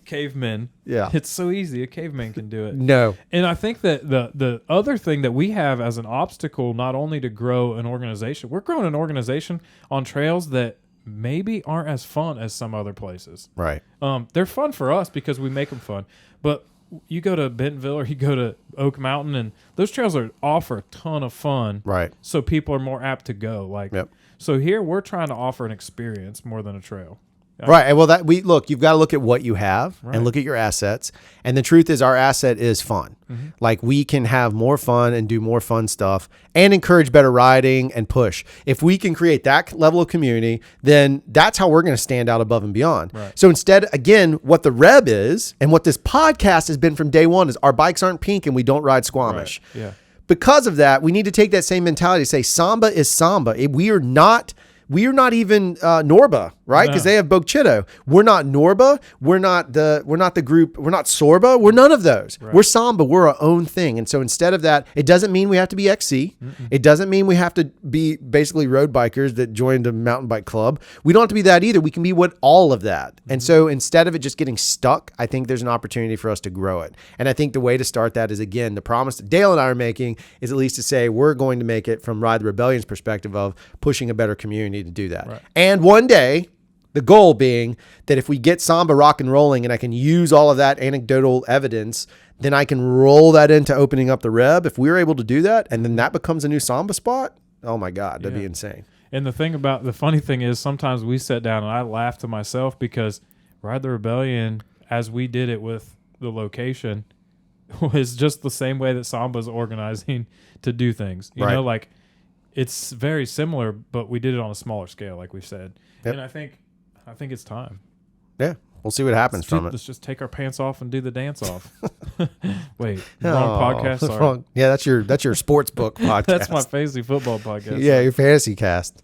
Cavemen. Yeah. It's so easy. A caveman can do it. No. And I think that the other thing that we have as an obstacle, not only to grow an organization, we're growing an organization on trails that maybe aren't as fun as some other places. Right. They're fun for us because we make them fun. But you go to Bentonville or you go to Oak Mountain, and those trails offer a ton of fun. Right. So people are more apt to go. Like, Yep. So here we're trying to offer an experience more than a trail. Right. And well, you've got to look at what you have Right. and look at your assets. And the truth is, our asset is fun. Mm-hmm. Like, we can have more fun and do more fun stuff and encourage better riding and push. If we can create that level of community, then that's how we're going to stand out above and beyond. Right. So instead, again, what the Reb is and what this podcast has been from day one is our bikes aren't pink and we don't ride Squamish. Right. Yeah. Because of that, we need to take that same mentality to say Samba is Samba. We are not even Norba, right? Because No. they have Bogchito. We're not Norba. We're not the group. We're not Sorba. We're none of those. Right. We're Samba. We're our own thing. And so instead of that, it doesn't mean we have to be XC. It doesn't mean we have to be basically road bikers that joined a mountain bike club. We don't have to be that either. We can be all of that. And so instead of it just getting stuck, I think there's an opportunity for us to grow it. And I think the way to start that is, again, the promise that Dale and I are making is at least to say we're going to make it from Ride the Rebellion's perspective of pushing a better community to do that. Right. And one day, the goal being that if we get Samba rock and rolling and I can use all of that anecdotal evidence, then I can roll that into opening up the Reb. If we were able to do that and then that becomes a new Samba spot, oh my God, that'd be insane. And the funny thing is sometimes we sit down and I laugh to myself because Ride the Rebellion, as we did it with the location, was just the same way that Samba's organizing to do things. You Right. know, like it's very similar, but we did it on a smaller scale, like we said. Yep. And I think it's time. Yeah. We'll see what happens from it. Let's just take our pants off and do the dance off. Wait, wrong podcast. Sorry. Wrong. Yeah, that's your sports book podcast. That's my fantasy football podcast. Yeah, your fantasy cast.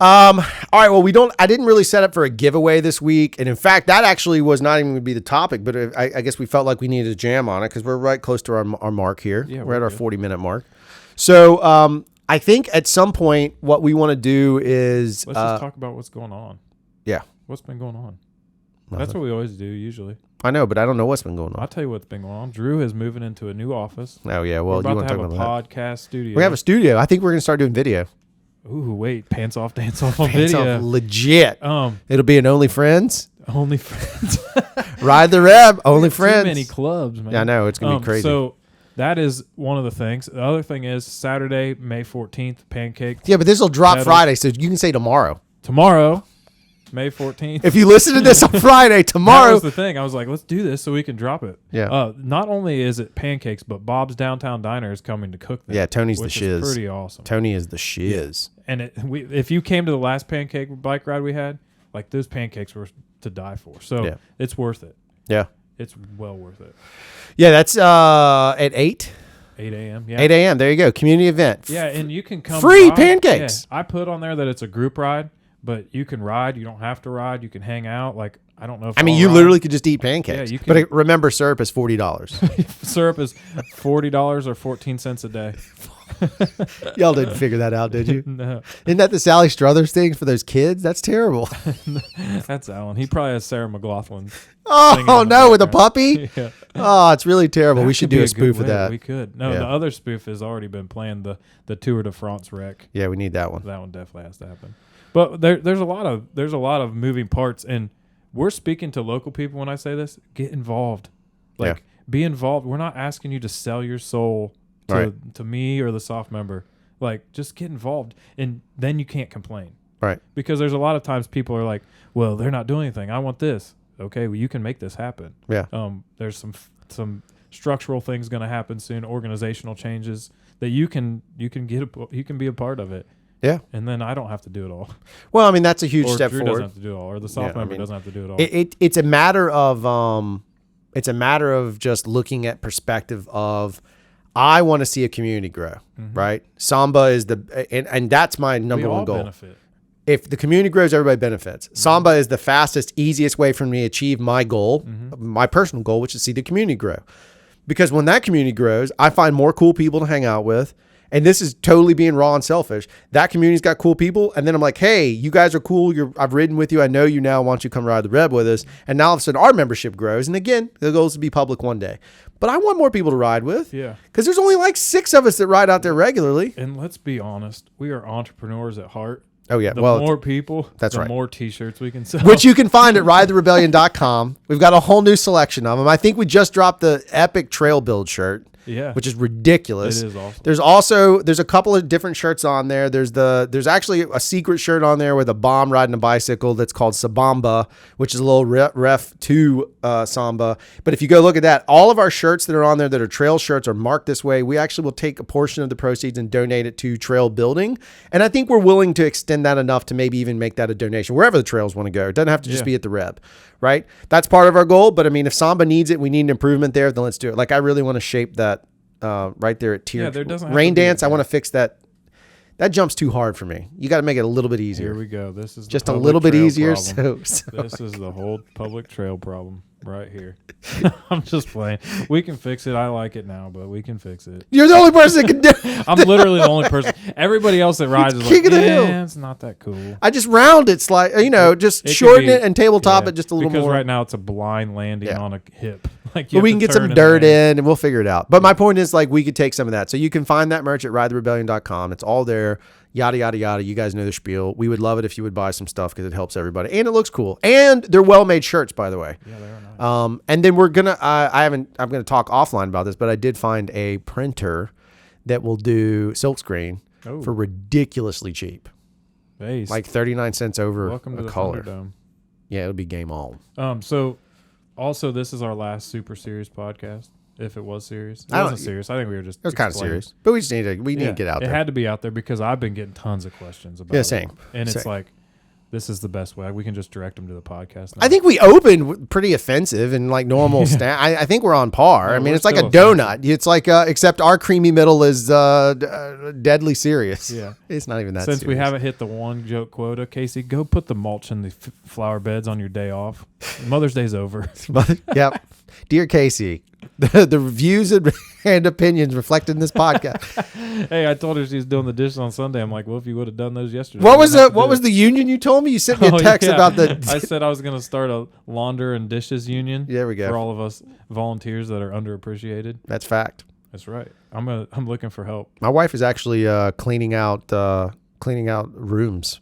All right. Well, I didn't really set up for a giveaway this week, and in fact, that actually was not even going to be the topic. But I guess we felt like we needed a jam on it because we're right close to our mark here. Yeah, we're at our good. 40-minute mark. So I think at some point, what we want to do is Let's just talk about what's going on. Yeah, What's been going on? That's what we always do usually. I know, but I don't know what's been going on. I'll tell you what's been going on. Drew is moving into a new office. Oh yeah, well, We're you about want to to have talk a about that? podcast studio. We have a studio. I think we're going to start doing video. Ooh, wait, pants off, dance off on It's video. all legit. It'll be an Only Friends. Only friends. Ride the Reb. Only Friends. Too many clubs, man. Yeah, I know. It's going to be crazy. So that is one of the things. The other thing is Saturday, May 14th, pancakes. Yeah, but this will drop Pedals. Friday, so you can say tomorrow. Tomorrow, May 14th. If you listen to this on Friday, That tomorrow. was the thing. I was like, let's do this so we can drop it. Yeah. Not only is it pancakes, but Bob's Downtown Diner is coming to cook them. Yeah, Tony's the which shiz. is pretty awesome. Tony is the shiz. And if you came to the last pancake bike ride we had, like those pancakes were to die for. So Yeah. it's worth it. Yeah. It's well worth it. Yeah, that's at 8. 8 a.m. Yeah. 8 a.m. There you go. Community event. Yeah, and you can come Free ride. pancakes. Yeah, I put on there that it's a group ride, but you can ride. You don't have to ride. You can hang out. Like, I don't know if I mean, I'll you ride. literally could just eat pancakes. Yeah, you can- But remember, syrup is $40. Syrup is $40 or 14 cents a day. Y'all didn't figure that out, did you? No, Isn't that the Sally Struthers thing for those kids? That's terrible. that's Alan. He probably has Sarah McLaughlin. singing Oh, in the no, with a background. puppy? Yeah. Oh, it's really terrible. That We should could be do a good spoof of way. that. We could. No, Yeah. the other spoof has already been planned. The Tour de France wreck. Yeah, we need that one. That one definitely has to happen. But there's a lot of moving parts, and we're speaking to local people when I say this. Get involved, like be involved. We're not asking you to sell your soul to me or the soft member. Like, just get involved, and then you can't complain. Right. Because there's a lot of times people are like, "Well, they're not doing anything. I want this." Okay, well, you can make this happen. Yeah. There's some structural things going to happen soon, organizational changes that you can be a part of it. Yeah. And then I don't have to do it all. Well, I mean, that's a huge Or step Drew forward. doesn't have to do it all, or the soft member doesn't have to do it all. It's a matter of just looking at perspective of, I want to see a community grow, right? Samba is and that's my number one goal. Benefit. If the community grows, everybody benefits. Samba is the fastest, easiest way for me to achieve my goal, my personal goal, which is see the community grow. Because when that community grows, I find more cool people to hang out with. And this is totally being raw and selfish. That community's got cool people. And then I'm like, hey, you guys are cool. I've ridden with you. I know you now. Why don't you come ride the Reb with us? And now all of a sudden our membership grows. And again, the goal is to be public one day. But I want more people to ride with. Yeah. Because there's only like 6 of us that ride out there regularly. And let's be honest, we are entrepreneurs at heart. Oh, yeah. The well, more people, that's the right. more T-shirts we can sell. Which you can find at RideTheRebellion.com. We've got a whole new selection of them. I think we just dropped the Epic Trail Build shirt. Yeah. Which is ridiculous. It is awesome. There's a couple of different shirts on there. There's actually a secret shirt on there with a bomb riding a bicycle that's called Sabamba, which is a little ref to Samba. But if you go look at that, all of our shirts that are on there that are trail shirts are marked this way. We actually will take a portion of the proceeds and donate it to trail building. And I think we're willing to extend that enough to maybe even make that a donation wherever the trails want to go. It doesn't have to just be at the Reb, right? That's part of our goal. But I mean, if Samba needs it, we need an improvement there, then let's do it. Like, I really want to shape that right there at tier. Yeah, there doesn't have rain to be dance. I want to fix that. That jumps too hard for me. You got to make it a little bit easier. Here we go. This is just the a little bit trail easier. problem. So this is the whole public trail problem right here. I'm just playing. We can fix it. I like it now, but we can fix it. You're the only person that can do it. I'm literally the only person. Everybody else that rides is king like, of the hill. it's not that cool. I just round it, just It shorten can be- it and tabletop it just a little because more. right now it's a blind landing on a hip. Like, But we can get some dirt in and we'll figure it out. But my point is, like, we could take some of that. So you can find that merch at RideTheRebellion.com. It's all there. Yada, yada, yada. You guys know the spiel. We would love it if you would buy some stuff because it helps everybody. And it looks cool. And they're well-made shirts, by the way. Yeah, they are nice. And then we're going to, I'm going to talk offline about this, but I did find a printer that will do silkscreen for ridiculously cheap. Base. Like 39 cents over Welcome to a the color. Thunderdome. Yeah, it'll be game on. So also this is our last super serious podcast. If it was serious. It I don't- wasn't serious. I think we were just It was kind of explaining. serious. But we just need to get out It there. had to be out there because I've been getting tons of questions about Yeah, it. same. And it's Same. like, this is the best way. We can just direct them to the podcast now. I think we opened pretty offensive and like normal. I think we're on par. No, I mean, we're it's like a still donut. It's like, except our creamy middle is deadly serious. Yeah. It's not even that Since we serious. haven't hit the one joke quota, Casey, go put the mulch in the flower beds on your day off. Mother's Day's over. Yep. Dear Casey, the reviews and opinions reflected in this podcast. Hey, I told her she was doing the dishes on Sunday. I'm like, well, if you would have done those yesterday. What you was wouldn't the have to do it. the union you told me? You sent me a text yeah. about the. I said I was going to start a launder and dishes union. There we go. For all of us volunteers that are underappreciated. That's fact. That's right. I'm looking for help. My wife is actually cleaning out rooms.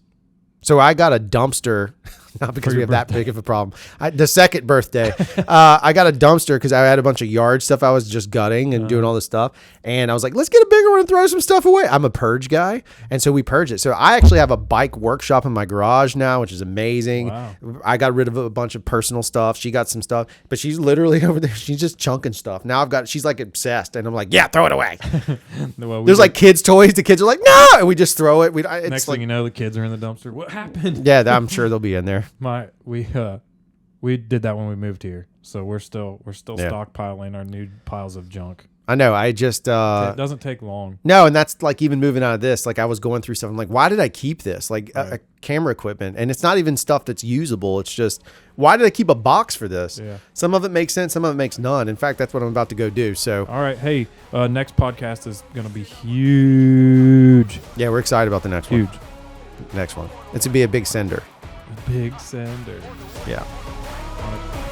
So I got a dumpster, not because we have that big of a problem. The second birthday, I got a dumpster because I had a bunch of yard stuff I was just gutting and doing all this stuff. And I was like, let's get a bigger one and throw some stuff away. I'm a purge guy. And so we purge it. So I actually have a bike workshop in my garage now, which is amazing. Wow. I got rid of a bunch of personal stuff. She got some stuff, but she's literally over there. She's just chunking stuff. Now she's like obsessed. And I'm like, yeah, throw it away. Well, There's like kids' toys. The kids are like, no. And we just throw it. It's next like, thing you know, the kids are in the dumpster. What happened? yeah, I'm sure they'll be in there. We did that when we moved here, so we're still Yeah. stockpiling our new piles of junk. I know. I just It doesn't take long. no, and that's like even moving out of this. Like I was going through stuff. I'm like, why did I keep this? Like camera equipment, and it's not even stuff that's usable. It's just why did I keep a box for this? Yeah. Some of it makes sense. Some of it makes none. In fact, that's what I'm about to go do. So All right, hey, next podcast is gonna be huge. yeah, we're excited about the next Huge. one. Next one. It's gonna be a big sender. Big sender. Yeah. All right.